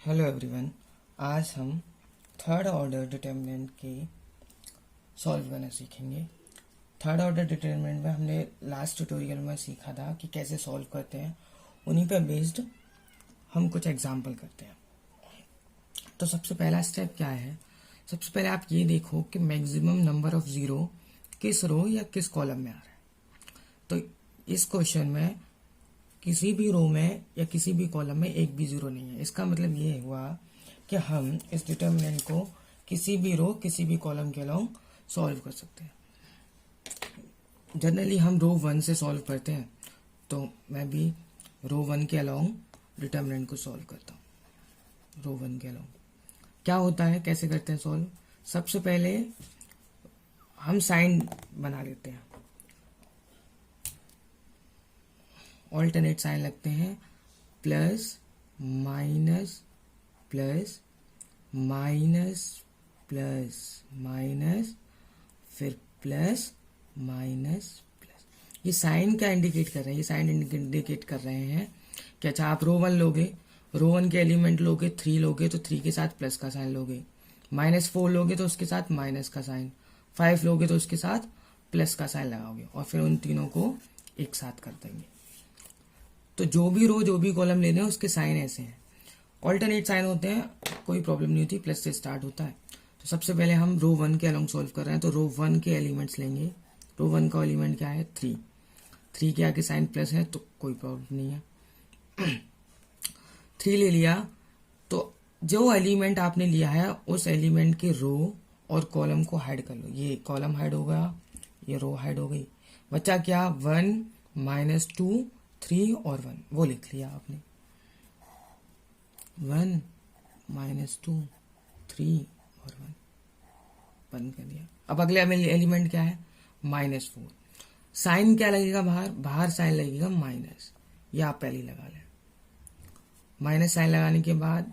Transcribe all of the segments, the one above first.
Hello everyone. आज हम third order determinant के सॉल्व करना सीखेंगे। थर्ड ऑर्डर डिटर्मिनेंट में हमने लास्ट ट्यूटोरियल में सीखा था कि कैसे सॉल्व करते हैं, उन्हीं पर बेस्ड हम कुछ एग्जाम्पल करते हैं। तो सबसे पहला स्टेप क्या है? सबसे पहले आप ये देखो कि मैक्सिमम नंबर ऑफ ज़ीरो किस रो या किस कॉलम में आ रहा है। तो इस क्वेश्चन में किसी भी रो में या किसी भी कॉलम में एक भी ज़ीरो नहीं है। इसका मतलब ये हुआ कि हम इस डिटर्मिनेंट को किसी भी रो किसी भी कॉलम के अलोंग सॉल्व कर सकते हैं। जनरली हम रो 1 से सॉल्व करते हैं, तो मैं भी रो 1 के अलोंग डिटर्मिनेंट को सॉल्व करता हूँ। रो 1 के अलोंग क्या होता है, कैसे करते हैं सॉल्व? सबसे पहले हम साइन बना लेते हैं, ऑल्टरनेट साइन लगते हैं, plus minus plus minus plus minus फिर प्लस माइनस प्लस। ये साइन क्या इंडिकेट कर रहे हैं? ये साइन इंडिकेट कर रहे हैं कि अच्छा आप रो 1 लोगे, रो 1 के एलिमेंट लोगे, 3 लोगे तो 3 के साथ प्लस का साइन लोगे, -4 लोगे तो उसके साथ माइनस का साइन, 5 लोगे तो उसके साथ प्लस का साइन लगाओगे और फिर उन तीनों को एक साथ कर देंगे। तो जो भी रो जो भी कॉलम लेने हैं उसके साइन ऐसे हैं, ऑल्टरनेट साइन होते हैं, कोई प्रॉब्लम नहीं होती, प्लस से स्टार्ट होता है। तो सबसे पहले हम रो 1 के अलोंग सॉल्व कर रहे हैं, तो रो 1 के एलिमेंट्स लेंगे। रो 1 का एलिमेंट क्या है? 3 के आगे साइन प्लस है तो कोई प्रॉब्लम नहीं है। 3 ले लिया, तो जो एलिमेंट आपने लिया है उस एलिमेंट के रो और कॉलम को हाइड कर लो। ये कॉलम हाइड हो गया, ये रो हाइड हो गई, बचा क्या? 1 -2 3 और 1, वो लिख लिया आपने। 1 -2 3 और 1 बंद कर दिया। अब अगले एलिमेंट क्या है? -4। साइन क्या लगेगा? बाहर साइन लगेगा माइनस, ये आप पहले ही लगा लें। माइनस साइन लगाने के बाद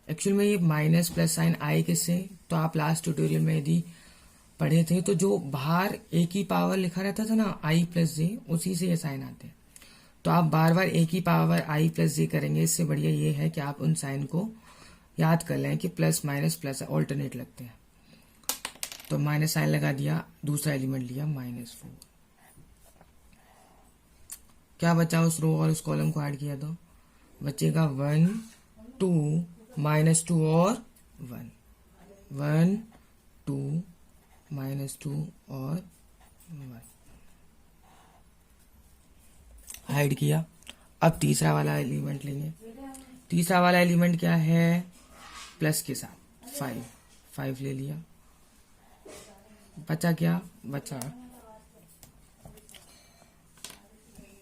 एक्चुअल में ये माइनस प्लस साइन आए किससे? तो आप लास्ट ट्यूटोरियल में यदि पढ़े थे तो जो बाहर ए की पावर लिखा रहता था ना, i + j, उसी से ये साइन आते हैं। तो आप बार बार ए की पावर i + j करेंगे, इससे बढ़िया ये है कि आप उन साइन को याद कर लें कि प्लस माइनस प्लस ऑल्टरनेट लगते हैं। तो माइनस साइन लगा दिया, दूसरा एलिमेंट लिया -4। क्या बचा? उस रो और उस कॉलम को ऐड किया तो बचेगा 1 2 -2 और 1, 1 2 -2 और 1 हाइड किया। अब तीसरा वाला एलिमेंट लेंगे। तीसरा वाला एलिमेंट क्या है? प्लस के साथ 5 ले लिया, बचा क्या?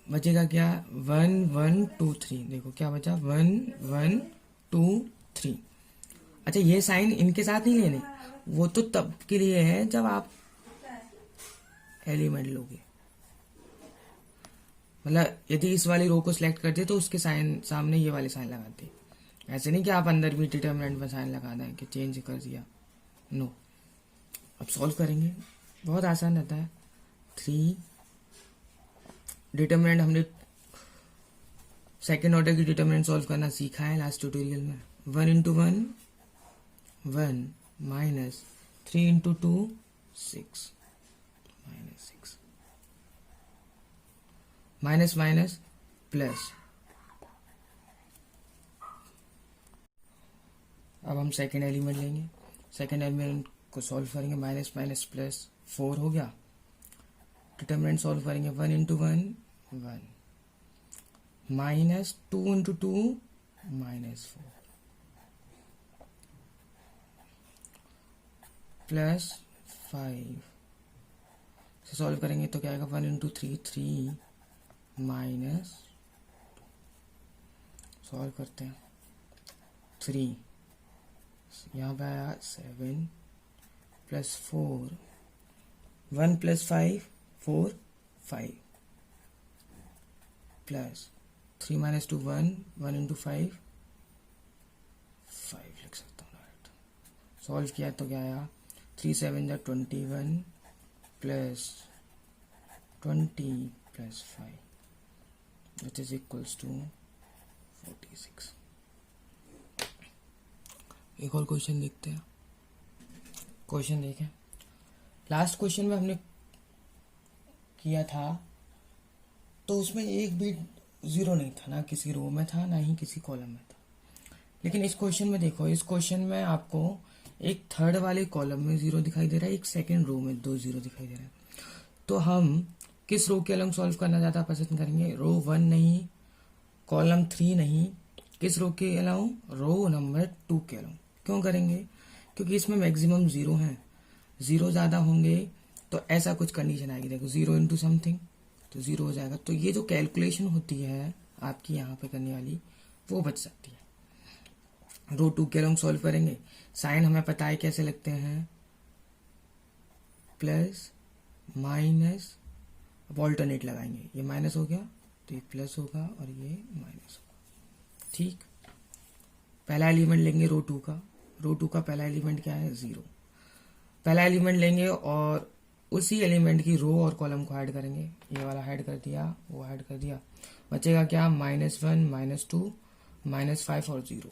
बचेगा क्या? 1 1 2 3। देखो क्या बचा? 1 1 2 3। अच्छा, ये साइन इनके साथ नहीं लेने, वो तो तब के लिए है जब आप एलिमेंट लोगे। मतलब यदि इस वाली रो को सिलेक्ट करते तो उसके साइन सामने ये वाले साइन लगाते। ऐसे नहीं कि आप अंदर भी डिटर्मिनेंट में साइन लगा दें कि चेंज कर दिया, नो। अब सॉल्व करेंगे, बहुत आसान रहता है। 3 डिटर्मिनेंट हमने सेकेंड ऑर्डर की डिटर्मिनेंट सॉल्व करना सीखा है लास्ट ट्यूटोरियल में। 1 × 1 1 -3 × 2 6 -6, माइनस माइनस प्लस। अब हम सेकेंड एलिमेंट लेंगे, सेकेंड एलिमेंट को सॉल्व करेंगे, माइनस माइनस प्लस 4 हो गया। डिटर्मिनेंट सॉल्व करेंगे, 1 × 1 1 -2 × 2 -4 प्लस 5 से सॉल्व करेंगे तो क्या आएगा? 1 × 3 3 माइनस, सॉल्व करते हैं, 3 यहाँ पे आया 7 प्लस 4, 1 + 5 4 5 प्लस 3 - 2 1 1 × 5 5 लिख सकता हूँ डायरेक्ट। सॉल्व किया तो क्या आया? 3 7 21 plus 20 plus 5 which is equals to 46। एक और क्वेश्चन देखते हैं। क्वेश्चन देखें, लास्ट क्वेश्चन में हमने किया था तो उसमें एक भी जीरो नहीं था, ना किसी रो में था ना ही किसी कॉलम में था। लेकिन इस क्वेश्चन में देखो, इस क्वेश्चन में आपको एक थर्ड वाले कॉलम में जीरो दिखाई दे रहा है, एक सेकंड रो में 2 जीरो दिखाई दे रहा है। तो हम किस रो के अलॉन्ग सॉल्व करना ज़्यादा पसंद करेंगे? रो 1 नहीं, कॉलम 3 नहीं, किस रो के अलॉन्ग? रो नंबर 2 के अलॉन्ग। क्यों करेंगे? क्योंकि इसमें मैक्सिमम जीरो है, जीरो ज़्यादा होंगे तो ऐसा कुछ कंडीशन आएगी। देखो 0 इंटू समथिंग तो जीरो हो जाएगा। तो ये जो कैलकुलेशन होती है आपकी यहाँ पे करने वाली, वो बच सकती है। रो 2 के अलॉन्ग सॉल्व करेंगे, साइन हमें पता है कैसे लिखते हैं, प्लस माइनस, अब ऑल्टरनेट लगाएंगे, ये माइनस हो गया तो ये प्लस होगा और ये माइनस होगा। ठीक, पहला एलिमेंट लेंगे रो 2 का, रो 2 का पहला एलिमेंट क्या है? 0। पहला एलिमेंट लेंगे और उसी एलिमेंट की रो और कॉलम को ऐड करेंगे। ये वाला ऐड कर दिया, वो ऐड कर दिया, बचेगा क्या? -1 -2 -5 और 0।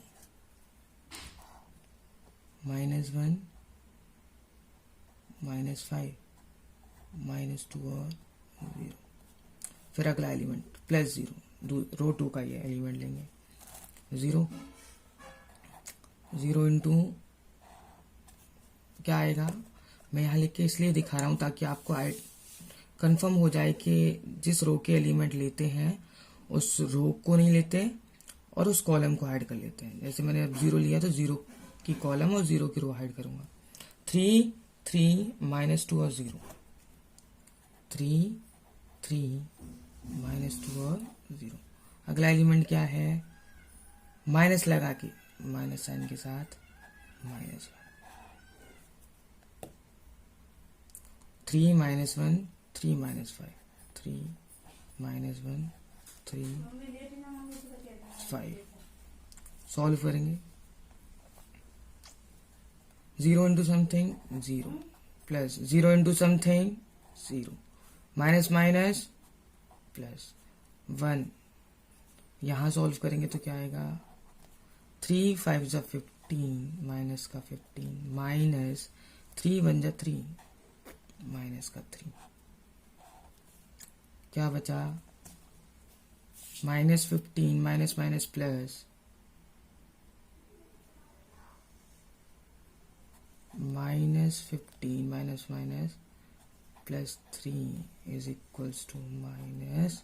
-1 -5 -2 और 0। फिर अगला एलिमेंट +0, रो 2 का ये एलिमेंट लेंगे, 0 0 इंटू क्या आएगा? मैं यहाँ लिख के इसलिए दिखा रहा हूँ ताकि आपको कंफर्म हो जाए कि जिस रो के एलिमेंट लेते हैं उस रो को नहीं लेते और उस कॉलम को ऐड कर लेते हैं। जैसे मैंने अब 0 लिया तो 0 की कॉलम और 0 की रो ऐड करूंगा। 3 3 -2 और 0, 3 3 -2 और 0। अगला एलिमेंट क्या है? माइनस लगा के, माइनस साइन के साथ माइनस 3 -1 3 -5 3 -1 3 5। सॉल्व करेंगे, 0 into something 0 plus 0 into something 0 minus minus plus 1। यहाँ सॉल्व करेंगे तो क्या आएगा? 3 5 जा 15 माइनस का 15 माइनस 3 1 जा 3 माइनस का 3। क्या बचा? -15 minus minus plus -15 minus minus +3 is equals to -12।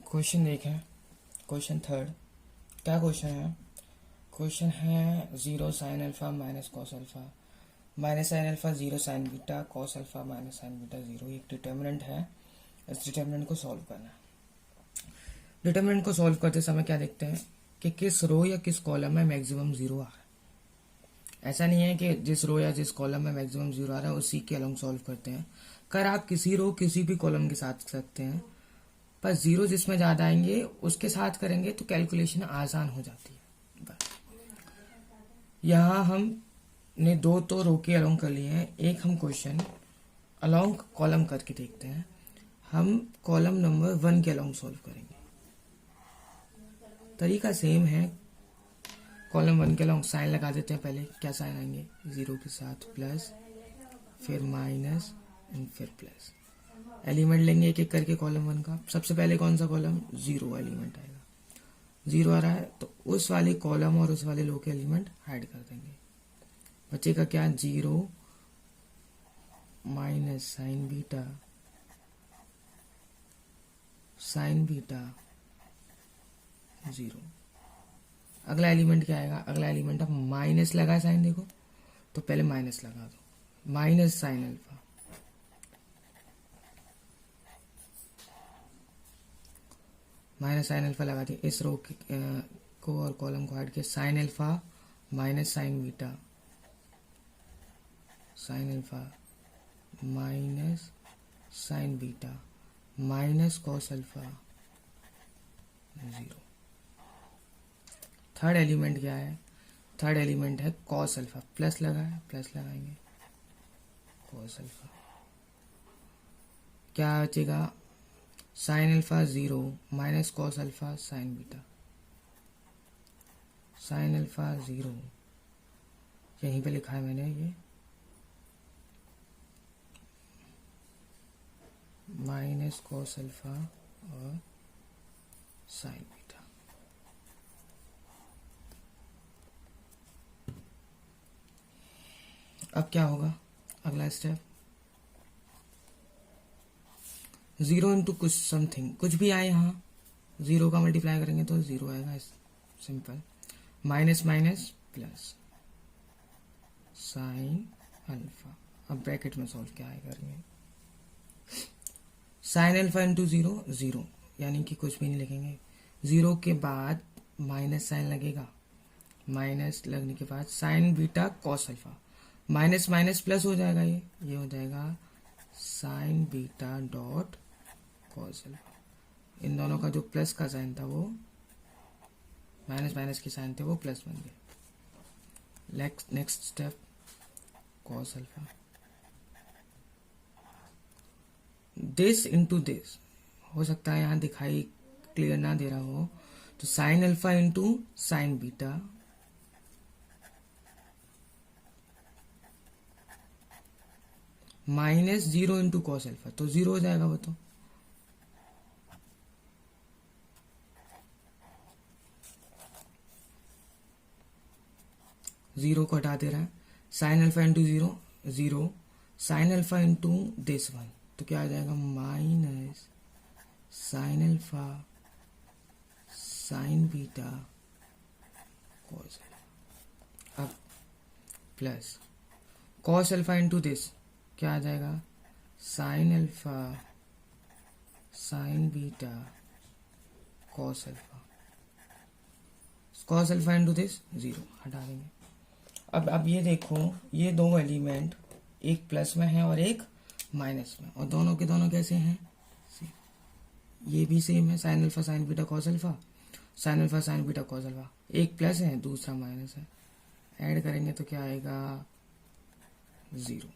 Question देखें, क्वेश्चन थर्ड। क्या क्वेश्चन है? क्वेश्चन है 0 sine alpha minus cos alpha minus sine alpha 0 sine beta cos alpha minus sine beta 0। एक डिटर्मिनेंट है, इस डिटर्मिनेंट को सॉल्व करना है। डिटर्मिनेंट को सॉल्व करते समय क्या देखते हैं कि किस रो या किस कॉलम में मैक्सिमम 0 आ रहा है। ऐसा नहीं है कि जिस रो या जिस कॉलम में मैक्सिमम 0 आ रहा है उसी के अलॉन्ग सॉल्व करते हैं। कर आप किसी रो किसी भी कॉलम के साथ सकते हैं, पर 0 जिसमें ज़्यादा आएंगे उसके साथ करेंगे तो कैलकुलेशन आसान हो जाती है। बस यहाँ हमने 2 तो रो के अलॉन्ग कर लिए हैं, एक हम क्वेश्चन अलॉन्ग कॉलम करके देखते हैं। हम कॉलम नंबर 1 के अलॉन्ग सॉल्व करेंगे। तरीका सेम है, कॉलम 1 के अलॉन्ग साइन लगा देते हैं। पहले क्या साइन आएंगे? 0 के साथ प्लस, फिर माइनस एंड फिर प्लस। एलिमेंट लेंगे एक एक करके कॉलम 1 का। सबसे पहले कौन सा कॉलम? 0 एलिमेंट आएगा, 0 आ रहा है तो उस वाले कॉलम और उस वाले रो के एलिमेंट ऐड कर देंगे। बचेगा क्या? 0 माइनस साइन बीटा 0। अगला एलिमेंट क्या आएगा? अगला एलिमेंट अब माइनस लगा साइन, देखो तो पहले माइनस लगा दो, minus sine alpha minus sine alpha लगा दिया। इस रो को और कॉलम को ऐड किया, sign alpha minus sine beta sine alpha minus sine beta minus cos alpha 0। Third element क्या है? थर्ड एलिमेंट है कॉस अल्फा, प्लस लगा है, प्लस लगाएंगे कॉस अल्फा। क्या बचेगा? Sign alpha 0 minus cos alpha sine beta, sign alpha 0 यहीं पे लिखा है मैंने, ये माइनस कॉस अल्फा और साइन बीटा। अब क्या होगा अगला स्टेप, 0 इंटू कुछ समथिंग, कुछ भी आए यहाँ 0 का मल्टीप्लाई करेंगे तो 0 आएगा, simple, minus minus plus sine alpha. अब ब्रैकेट में सॉल्व क्या करेंगे, साइन अल्फा इंटू 0 0, यानी कि कुछ भी नहीं लिखेंगे, 0 के बाद माइनस साइन लगेगा, माइनस लगने के बाद sine beta cos alpha, minus minus plus हो जाएगा, ये हो जाएगा sine beta dot cos alpha. इन दोनों का जो प्लस का साइन था वो माइनस माइनस के साइन थे वो प्लस बन गए। Next step cos alpha, this into this, हो सकता है यहाँ दिखाई क्लियर ना दे रहा हो, तो sign alpha into sine beta minus 0 into cos alpha, तो 0 हो जाएगा वो, तो जीरो को हटा दे रहा है, sine alpha into 0 0, sine alpha into this one, तो क्या आ जाएगा minus sine alpha sine beta cos alpha. अब plus cos alpha into this, क्या आ जाएगा sine alpha sine beta cos alpha, cos alpha into this 0, हटा देंगे। अब ये देखो, ये दो एलिमेंट एक प्लस में है और एक माइनस में, और दोनों के दोनों कैसे हैं, ये भी सेम है, sine alpha sine beta cos alpha, sign alpha sine beta cos alpha, एक प्लस है दूसरा माइनस है, ऐड करेंगे तो क्या आएगा 0।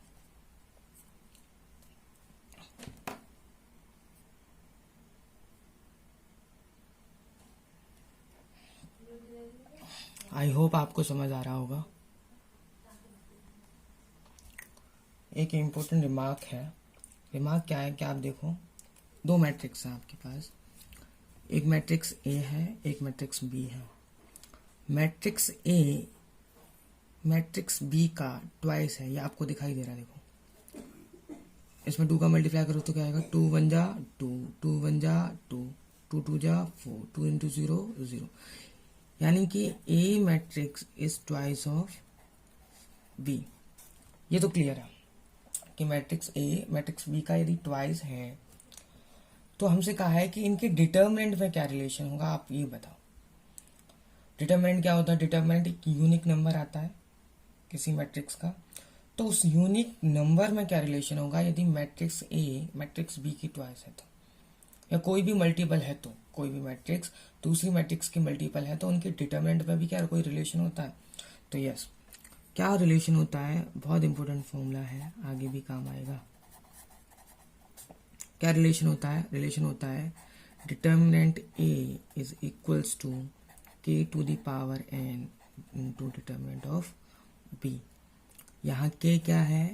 आई होप आपको समझ आ रहा होगा। एक इम्पोर्टेंट रिमार्क है, रिमार्क क्या है कि आप देखो दो मैट्रिक्स हैं आपके पास, एक मैट्रिक्स ए है एक मैट्रिक्स बी है, मैट्रिक्स ए मैट्रिक्स बी का ट्वाइस है, ये आपको दिखाई दे रहा है, देखो इसमें 2 का मल्टीप्लाई करो तो क्या आएगा 2 1 जा 2, 2 1 जा 2, 2 2 जा 4, 2 इंटू 0 0, यानी कि A matrix is twice of B. ये तो क्लियर है कि मैट्रिक्स ए मैट्रिक्स बी का यदि ट्वाइस है तो हमसे कहा है कि इनके डिटर्मिनेंट में क्या रिलेशन होगा, आप ये बताओ। डिटर्मिनेंट क्या होता है, डिटर्मिनेंट एक यूनिक नंबर आता है किसी मैट्रिक्स का, तो उस यूनिक नंबर में क्या रिलेशन होगा यदि मैट्रिक्स ए मैट्रिक्स बी की ट्वाइस है तो, या कोई भी मल्टीपल है तो, कोई भी मैट्रिक्स दूसरी मैट्रिक्स की मल्टीपल है तो उनके डिटर्मिनेंट में भी क्या कोई रिलेशन होता है। तो यस, क्या रिलेशन होता है, बहुत इंपॉर्टेंट फॉर्मूला है, आगे भी काम आएगा। क्या रिलेशन होता है, रिलेशन होता है determinant A is equals to K to the power N into determinant of B. यहाँ के क्या है,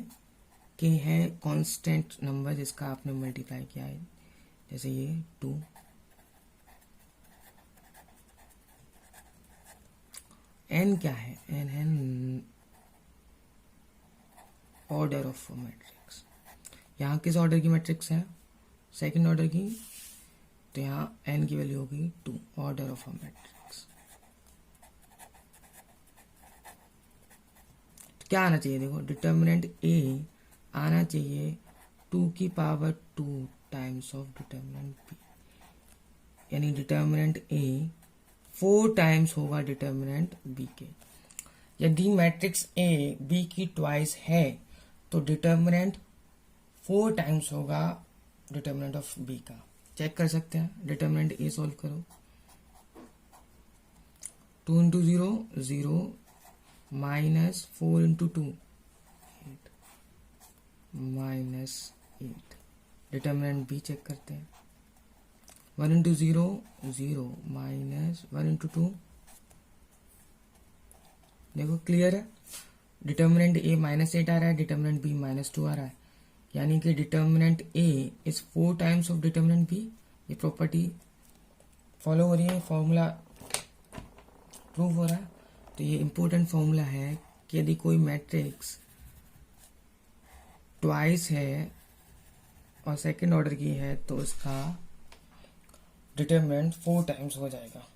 के है कांस्टेंट नंबर जिसका आपने मल्टीप्लाई किया है, जैसे ये 2, एन क्या है, एन है ऑर्डर ऑफ मैट्रिक्स, यहाँ किस ऑर्डर की मैट्रिक्स है, सेकंड ऑर्डर की, तो यहाँ एन की वैल्यू होगी 2, ऑर्डर ऑफ अ मैट्रिक्स। तो क्या आना चाहिए, देखो डिटर्मिनेंट ए आना चाहिए 2 की power 2 times of determinant B, यानी डिटर्मिनेंट ए 4 टाइम्स होगा डिटर्मिनेंट बी के। यदि मैट्रिक्स ए बी की ट्वाइस है तो डिटर्मिनेंट 4 टाइम्स होगा डिटर्मिनेंट ऑफ बी का। चेक कर सकते हैं, डिटर्मिनेंट ए सॉल्व करो, 2 into 0 0 minus 4 into 2 8 minus 8, determinant B check करते हैं, 1 इंटू 0 0 माइनस 1 इंटू 2, देखो क्लियर है। डिटर्मिनेंट ए -8 आ रहा है, डिटर्मिनेंट बी -2 आ रहा है, यानी कि determinant A is 4 times of determinant B. ये प्रॉपर्टी फॉलो हो रही है, फॉर्मूला प्रूव हो रहा है। तो ये इंपॉर्टेंट फॉर्मूला है कि यदि कोई मैट्रिक्स ट्वाइस है और सेकंड ऑर्डर की है तो उसका डिटर्मिनेंट 4 टाइम्स हो जाएगा।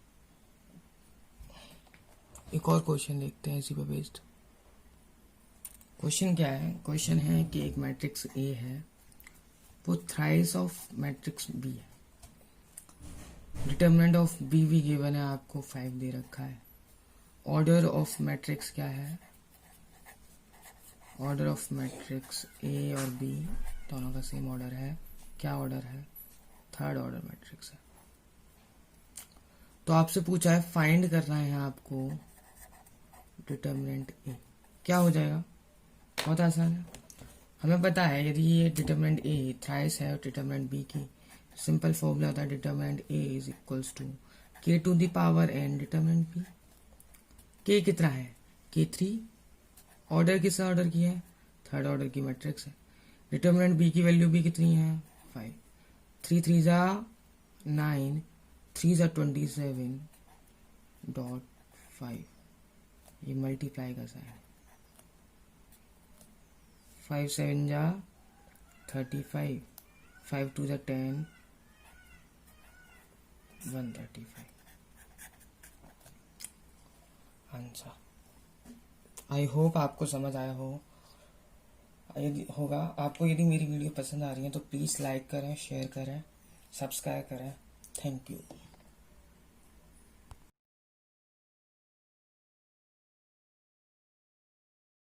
एक और क्वेश्चन देखते हैं इसी पे बेस्ड। क्वेश्चन क्या है? क्वेश्चन है कि एक मैट्रिक्स ए है, वो थ्राइस ऑफ मैट्रिक्स बी है। डिटर्मिनेंट ऑफ बी भी गिवन है, आपको 5 दे रखा है। ऑर्डर ऑफ मैट्रिक्स क्या है? ऑर्डर ऑफ मैट्रिक्स ए और बी दोनों का सेम ऑर्डर है। क्या ऑर्डर है? थर्ड ऑर्डर मैट्रिक्स है। तो आपसे पूछा है फाइंड करना है आपको डिटर्मिनेंट ए। क्या हो जाएगा? बहुत आसान है। हमें पता है यदि ये डिटर्मिनेंट ए थ्राइस है और डिटर्मिनेंट बी की, सिंपल फॉर्मूला होता है determinant A is equals to K to the power N determinant B. K कितना है? के 3। ऑर्डर किस ऑर्डर की है? थर्ड ऑर्डर की मैट्रिक्स है। डिटर्मिनेंट बी की वैल्यू भी कितनी है? 5। 3 3 जा 9, 3 जा 27.5। ये मल्टीप्लाई का साइन है। 5 7 जा 35, 5 2 जा 10, 135 आंसर। आई होप आपको समझ आया हो। यदि होगा आपको, यदि मेरी वीडियो पसंद आ रही है तो प्लीज़ लाइक करें, शेयर करें, सब्सक्राइब करें। Thank you.